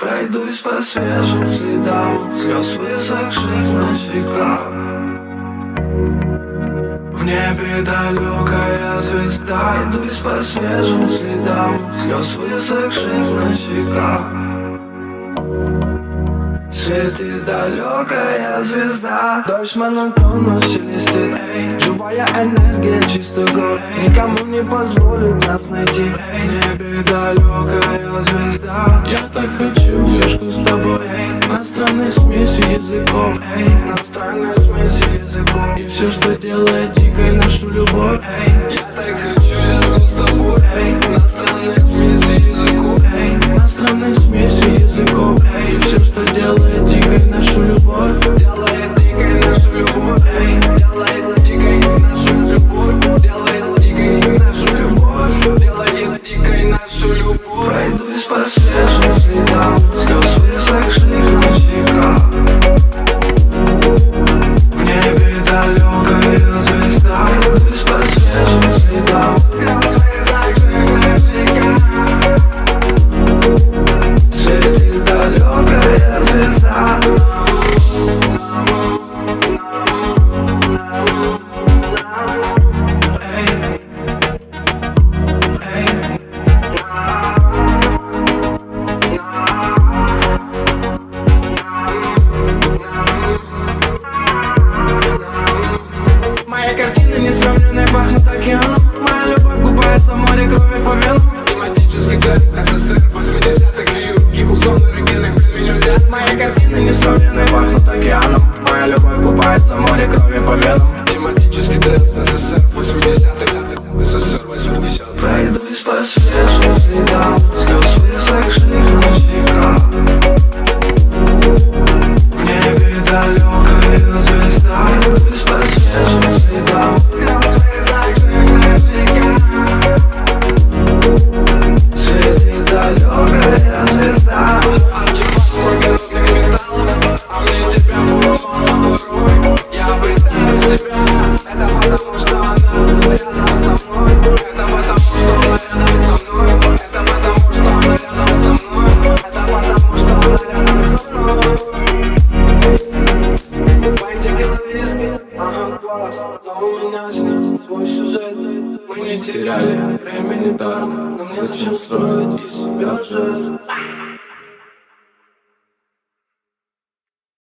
Пройдусь по свежим следам слез высохших на щеках. В небе далекая звезда. Пройдусь по свежим следам слез высохших на щеках. Светит далекая звезда. Дождь монотонно шелестит, эй. Живая энергия, чистый город. Никому не позволит нас найти. В небе далекая звезда. Я так хочу лёжку с тобой, эй. На странной смеси языков, эй. На странной смеси языков. И все, что делает дикой нашу любовь, эй. Я так хочу лёжку с тобой, эй. На странной смеси языков, эй. На странной смеси языков, эй. И все, что делает дикой нашу любовь, делает дикой нашу любовь, эй. Делает дикой нашу любовь, делает дикой нашу любовь, делает дикой нашу любовь. Пройдусь по свежим следам слез высохших на щеках. В небе далекая звезда. Пройдусь по свежим следам слез высохших на щеках. Светит далекая звезда. Моя картина несравненная пахнет океаном. Моя любовь купается в море крови по венам. Тематический трек СССР 80-х и узон эрогенных племен взят. Моя картина несравненная пахнет океаном. Моя любовь купается в море крови по венам. Тематический трек СССР 80-х, СССР 80-х. Пройдусь по свежим следам слез высохших на щеках. В небе далекая звезда. Пройдусь по свежим следам слез высохших на щеках. Светит далекая звезда. Артефакт благородных металлов, а мне тебя было мало порой. Я обретаю себя, это потому что она рядом со мной. Это потому что она рядом со мной. Это потому что она рядом со мной. Это потому что она рядом со мной. Бантики на виски, ага, класс. Но у меня с ним свой сюжет. Мы не теряли времени даром, но мне зачем строить из себя жертв?